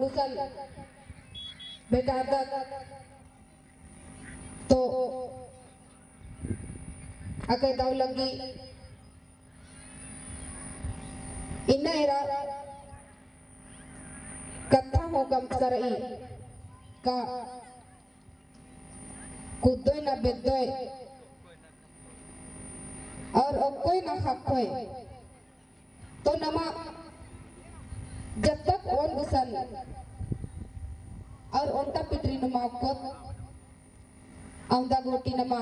गुसन बेकार तो अके दाव लगी इन्ना एरा कथा हो कम करई का कुदोय ना बेदोय और कोई ना हकोय तो नमा जब तक ओन गुसन और ओंटा पिटरी नमा को औंदा गोटी नमा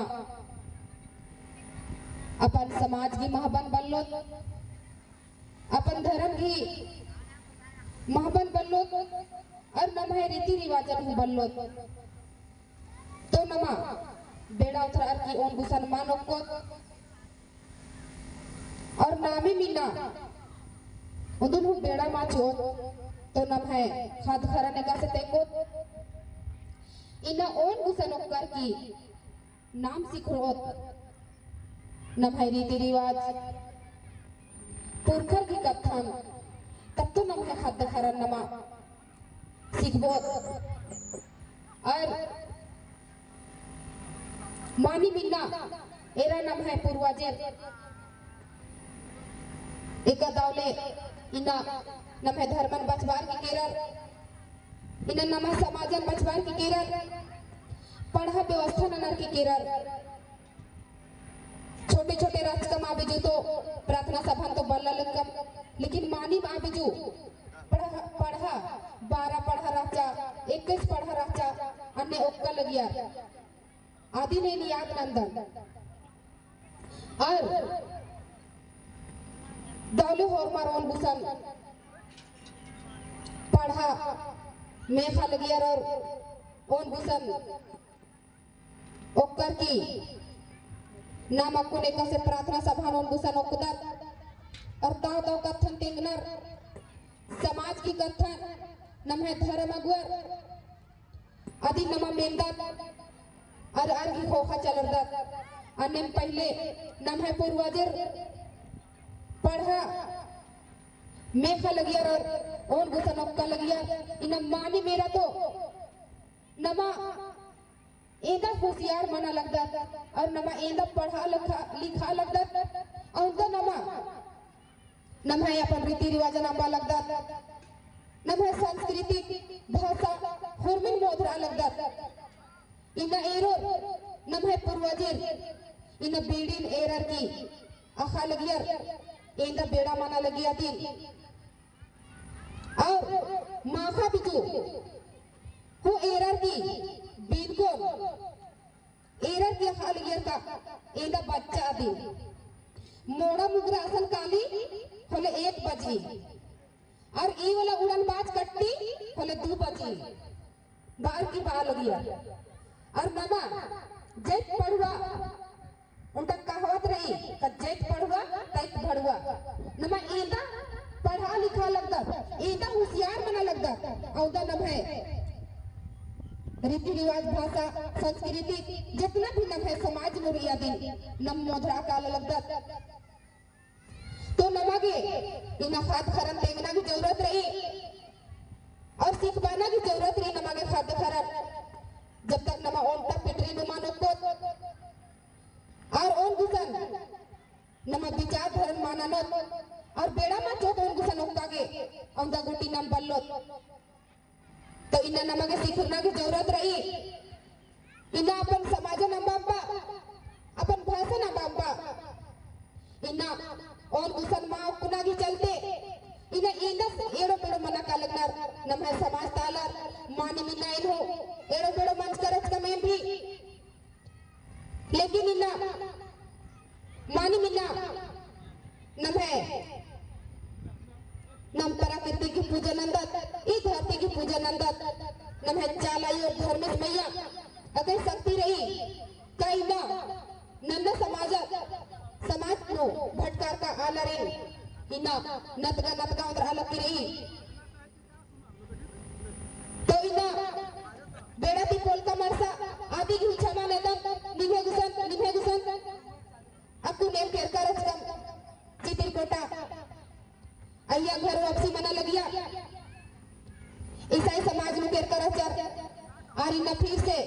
अपन समाज की महाबन बल्लो अपन धर्म की महाबन बल्लो और नमा रीति रिवाजन बल्लो तो नमा बेड़ा उतरार की ओन गुसन मानो को और नामी मीना उदुनु बेड़ा माचो तो नम है खाद खराने का से तेको इना ओन गुसन कर की नाम सिखरोत नम है रीति रिवाज पुरखर की कथन तब तो नम है खाद खरान नमा सिखबो और मानी मीना एरा नम है पूर्वजे एक दावले इना नमे धर्मन बचवार की केरल इना नमे समाजन बचवार की केरल पढ़ा व्यवस्था ननर की केरल छोटे छोटे राजकम आबिजू तो प्रार्थना सभा तो बल्ला लकम लेकिन मानी आबिजू पढ़ा 12 पढ़ा राचा 21 पढ़ा राचा अन्य ओक्का लगिया आदि ने याद नंदन और दावले होर मारोन गुसन पढ़ा मेखा लगिया और ओन गुसन ओकर की नाम आपको ने कसे प्रार्थना सभा ओन गुसन ओकुदर और दाव दाव कथन तेंगनर समाज की कथन नम है धर्म अगुर आदि नमा मेंदा और की खोखा चलरदा अन्य पहले नम है पूर्वजर पढ़ा मेखा लगिया और ओन गुसन ओक्का लगिया इन मानी मेरा तो नमा एदा होशियार मना लगदा और नमा एदा पढ़ा लिखा लगदा और तो नमा है अपन रीति रिवाज नंबा लगदा नमा है संस्कृति भाषा हुरमिन मोधरा लगदा इन एरो नमा है पूर्वजर इन बीड़ीन एरर की आखा लगिया एंदा बेड़ा माना लगिया थी और माखा बिजू हो एरर की बीन को एरर की आखा लगिया था एंदा बच्चा दी मोड़ा मुगरा असल काली होले 1 बजी और ई वाला उड़न बाज कट्टी होले 2 बजी बार की बार लगिया और नमा जैत पड़ुआ उनका कहावत रही जेठ पढ़ुआ तैत भड़ुआ नमा एदा पढ़ा लिखा लगदा एदा होशियार बना लगदा औदा नम है रीति रिवाज भाषा संस्कृति जितना भी नम है समाज मुरिया दिन नम मोधरा काल लगदा तो नमागे इना खाद खरन देगना की जरूरत रही और सिखवाना की जरूरत रही नमागे खाद खरन जब तक नमा ओंटा पिटरी नुमानो को और ओन गुसन नमा विचार धर्म माननो और बेड़ा मा चोक ओन गुसन ओकागे औंदा गुटी नम बल्लो तो इना नमागे सिखना की जरूरत रही इना अपन समाज नंबाबा अपन भाषा नंबाबा इना ओन गुसन मा कुना की चलते इना इंदस एड़ो बेड़ो मना का लगनार नम है समाज तालर मानी मिना इनो एड़ो बेड़ो मंच करत कमे भी लेकिन इना मानी मिना नम है नम प्रकृति की पूजा नंदत ई धरती की पूजा नंदत नम है चालाई और धर्मेश मैया अगर शक्ति रही कई ना नंदा समाज नो भटकार का आलरे इना नतगा उधर अलग की रही तो इना बेड़ा ती पोल का मरसा आदि की क्षमा नेता निभे गुसन अक्कू नेम केर करच कम चितिर कोटा अय्या घर वापसी मना लगिया ईसाई और इन फिर से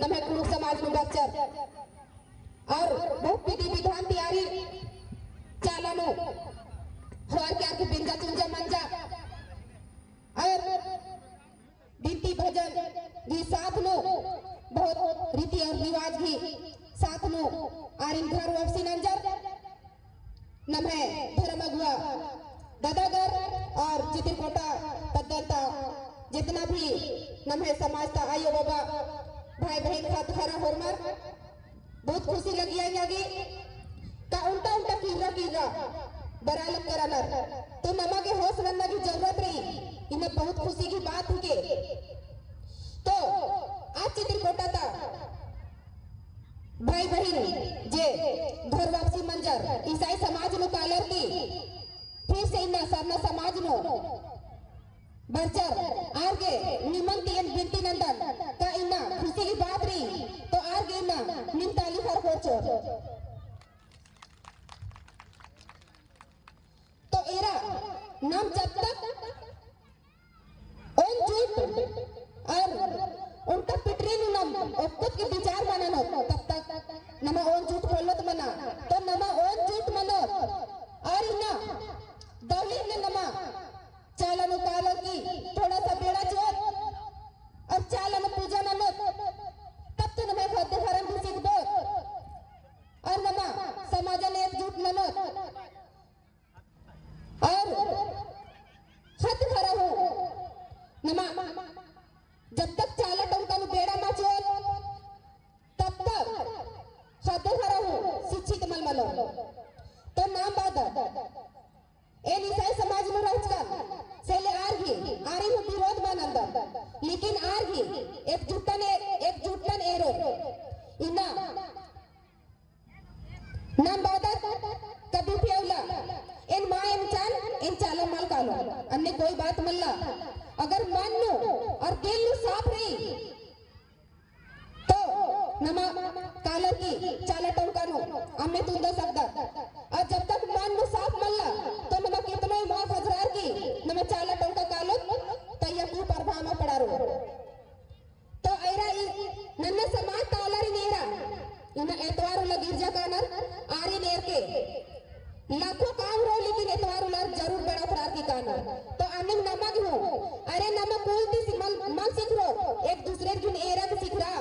नमे कुरुक समाज में बच्चर और बहुत विधि विधान तैयारी चालानो और क्या कि बिंजा चुंजा मंजा और बिनती भजन भी साथ नो बहुत रीति और रिवाज भी साथ नो और इन घर वापसी नंजर नमे धर्म अगुआ दादागर और चित्रकोटा तदंता जितना भी नमे समाज का आयो बाबा भाई बहन खात खरा होरमर बहुत खुशी लगी आई आगे का उल्टा उल्टा कीरा बरालक करानर तो नमा के होश रखना की जरूरत रही इन्हें बहुत खुशी की बात ही के तो आज चित्रकोटा था भाई बहन जे घर वापसी मंजर ईसाई समाज नो कालर की फिर से इन्ना सरना समाज नो बरचर आगे निमंती एन बिनती नंदन का इन्ना खुशी की बात रही तो आगे इन्ना निमताली फर खोचो तो एरा नाम जब तक ओन झूठ और उनका पिटरीन नाम खुद के विचार मानन हो तब तक नमा ओन झूठ बोलत मना तो नमा ओन झूठ मनो और इन्ना दौली ने नमा चालन कालन की थोड़ा सा बेड़ा चोर और चालन पूजा न तब तो नमा खाद्य हरम भी सीख दो और नमा समाज ने एकजुट न और हद खरा हो नमा जब तक चाला टंका नु बेड़ा मा चोर तब तक हद खरा हो शिक्षित मल मलो तो नाम बात ए ईसाई समाज में रहकर सेले आरही विरोध मानंद लेकिन आरही एकजुटन एरो इना नाम बादत कभी फेवला इन मां इन चाला माल कालो अन्य कोई बात मल्ला अगर मन नो और दिल नो साफ रही तो नमा कालर की चाला टंका नो हमें तुंदा सकदा और जब तक मन नो साफ मल्ला तो नमा कितना ही मां हजरार की नमा चाला टंका कालो तैया की प्रभाव में पड़ा रो तो ऐरा नन्ना समाज तालरी नेरा इना एतवार ला गिरजा कानर आरी नेर के लाखों काम रो लेकिन एतवार ला जरूर बड़ा फरार की कानर तो अनिम नमक हो अरे नमक कोई भी मन सीख रो एक दूसरे की एरा के सीख रहा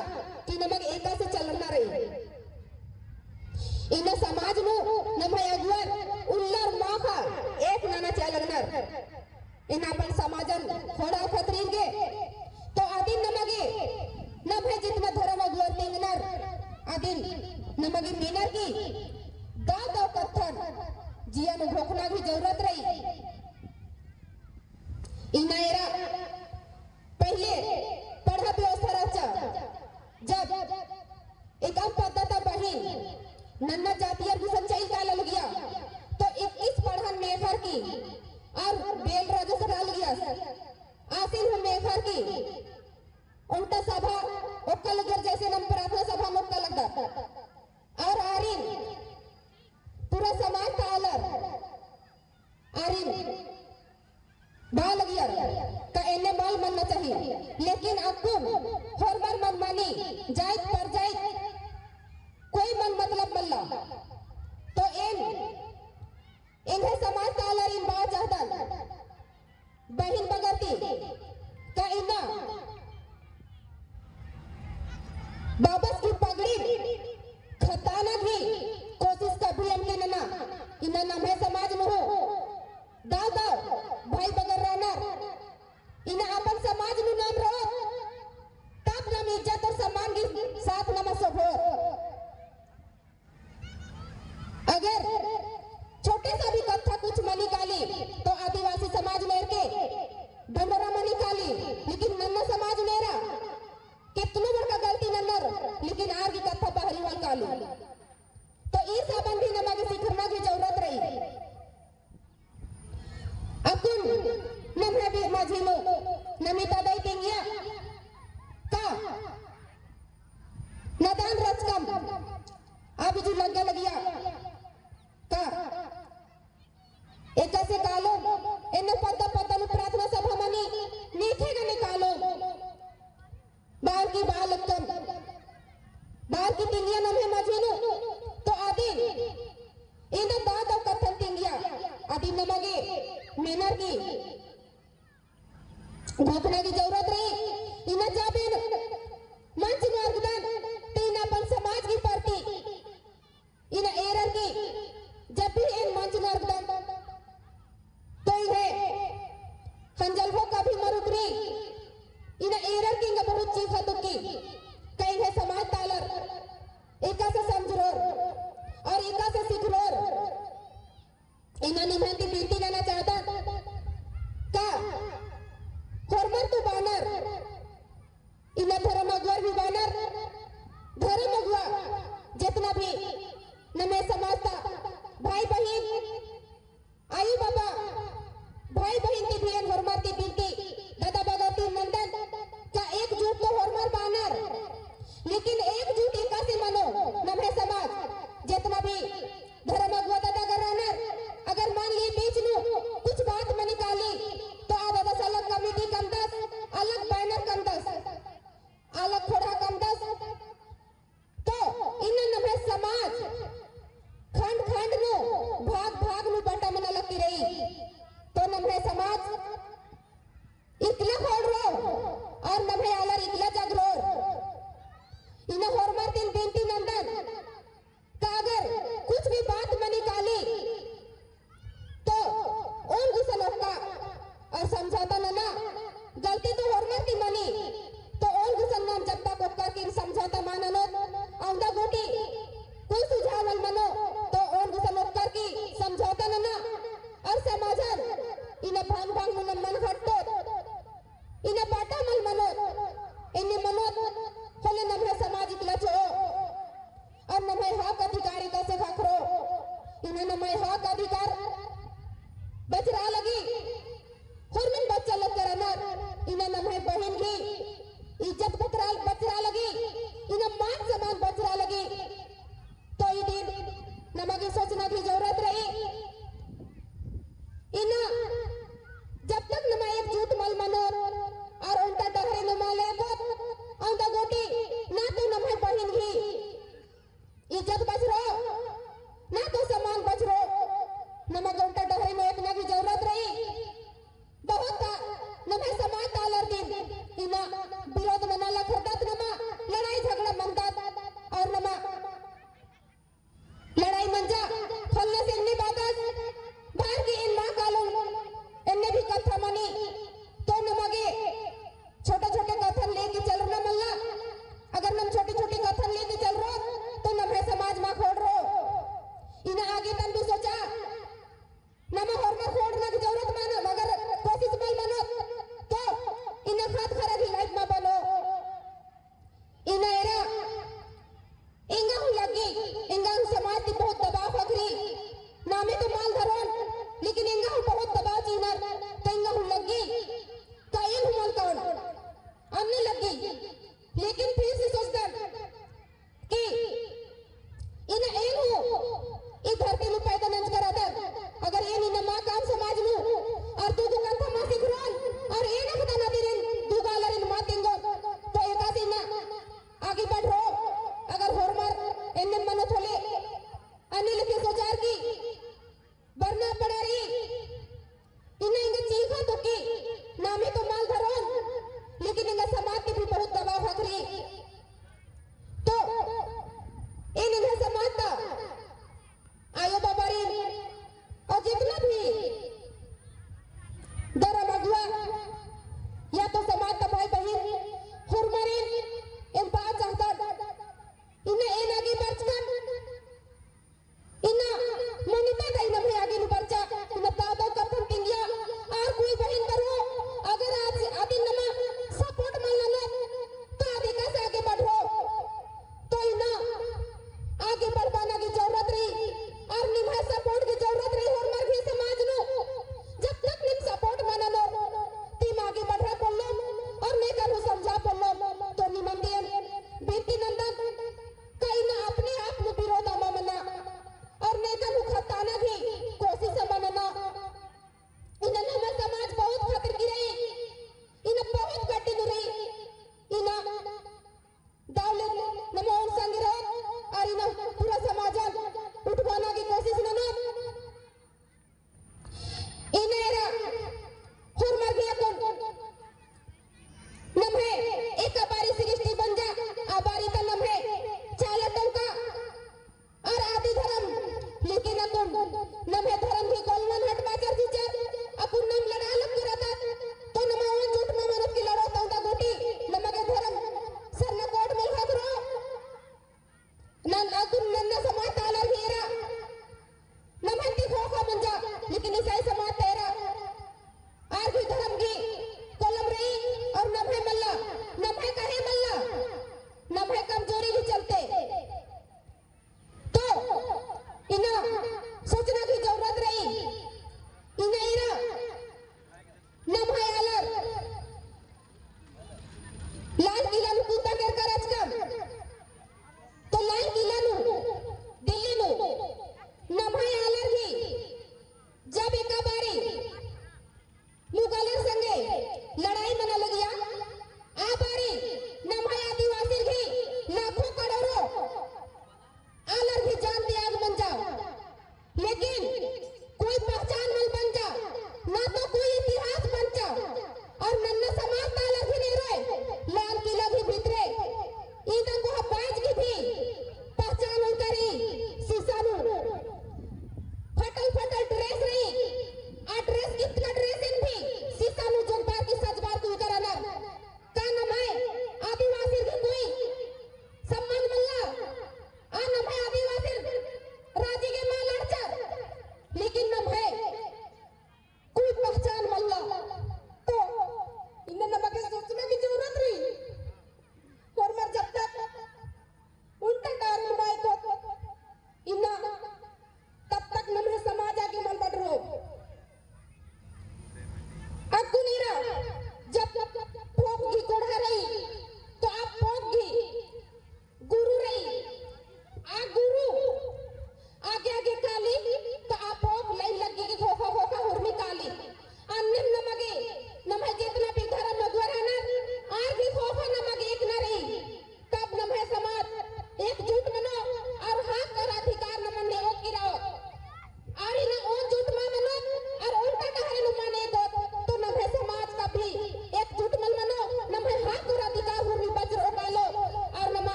कि नमक एका से चलना रही इन समाज नो नमय अगुवर उल्लर माखा एक नाना चलनर इन अपन समाजन थोड़ा खतरीन के तो आदिन नमगे नभे जितना धर्म अगुवर तिंगनर आदिन नमगे मीनर की दादा कथन जिया नु भोखना की जरूरत रही इनायरा पहले पढ़ा व्यवस्था रचा जब एक पद्धता बहिन नन्ना जातियर की संचय का लग गया तो 21 पढ़न मेघर की और बेल राजा से डाल गया आसिन हम मेघर की उनका सभा ओक्का लग जैसे नम प्रार्थना सभा में ओक्का लगता और आरिन पूरा समाज तालर आरिन बाल गया का एने बाल मनना चाहिए लेकिन अकुम हर मन मानी जायत पर जायत कोई मन मतलब मल्ला तो इन्हें समाज तालर इन बात चाहता बहिन बगती का इना बाबस की पगड़ी खताना की कोशिश का भी हमने नना इना नाम है समाज में हो दाव दाव भाई बगर रहना इना अपन समाज नु नाम रहो तब नाम इज्जत और सम्मान के साथ नमस्कार हो अगर छोटे सा भी कथा कुछ मनी काली तो आदिवासी समाज में के डंडरा मनी काली लेकिन नन्ना समाज मेरा कितनी बड़का गलती नन्नर लेकिन आर की कथा बाहरी वाल काली तो इस संबंधी नमा के सिखना की जरूरत रही अकुन नम्हे भी माझीनो नमिता दई तिंगिया का नदान रचकम अब जो लग गया का एक से कालो इन पद पद प्रार्थना सभा मनी नीचे का निकालो बार की बाल कम बार की तिंगिया नम्हे मजीनो तो आदिन इन दाद और कथन तिंगिया आदिन नमगे मेनर की घोषणा की जरूरत रही इन जाबिन मंच मार्गदर्शन तो इन अपन समाज की प्रति इन एरर की जब भी इन मंच मार्गदर्शन तो इन्हें हंजलवो का भी मरुकरी इन एरर की बहुत चीखा दुखी कहीं है समाज तालर एका से समझरोर और एका से सिखरोर इन्हें निभाती बिनती करना चाहता का हरमर तो बानर इन धर्म अगुआर भी बानर धर्म अगुआ जितना भी नमे समाजता भाई बहन आयु बाबा भाई बहन की भी हरमर की बिनती दादा भगवती नंदन का एकजुट तो हरमर बानर लेकिन एकजुट एका से मनो नमे समाज जितना भी धर्म अगुआ दादा गरानर अगर मान लिए बीच नु कुछ बात में निकाली तो आधा 10 अलग कमेटी कम 10 अलग बैनर कम 10 अलग खोड़ा कम 10 तो इन नमे समाज खंड खंड नु भाग नु बंटा में लगती रही तो नमे समाज इकला खोड़ रो और नमे आलर इकला जगरो इन हरमर दिन बिनती नंदन का अगर कुछ भी बात में निकाली तो उन गुस्सा का और समझौता ना गलती तो हरमर की मनी तो उन गुस्सा नाम जब तक ओकर की समझौता माननो औंदा गोटी कोई सुझाव मनो तो उन गुस्सा ओकर की समझौता ना और समाजन इन भांग भांग मन घटतो इन बाटा मल मनो इन मनो होले नम्हे समाज इकला छो और नम्हे हक अधिकारी का से खखरो इन्हें नम्हे हक अधिकार बचरा लगी हुरमिन बच्चा लोग करना इन्हें नम्हे बहन की इज्जत बचरा लगी इन्हें मान सम्मान बचरा लगी तो ये दिन नमगे सोचना की जरूरत रही इन जब तक नमा एकजुट मल मनो और उनका डहरे नमा ले औंदा गोटी ना तो नम्हे बहन की इज्जत बच रो ना तो सम्मान बच रो नमक उल्टा डहरे में एक ना की जरूरत रही बहुत नम्हे समाज तालर दिन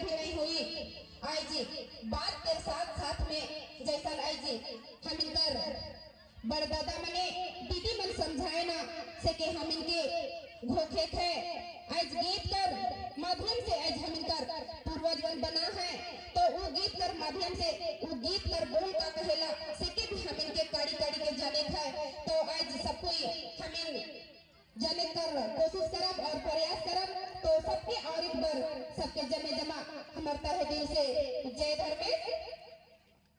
आई जी बात के साथ साथ में जैसा आई जी हम इनकर बड़दादा मने दीदी मन समझाए ना से के हम इनके घोखे थे आज गीत कर माध्यम से आज हम इनकर पूर्वज बना है तो वो गीत कर माध्यम से वो गीत कर बोल का कहेला से के भी हम इनके काड़ी काड़ी के जाने थे तो आज सब कोई हम इन जाने कर कोशिश करब और प्रयास करब तो सबके और एक बार सबके जमे जमा हमारे तरह दिल से जय धर्मेश।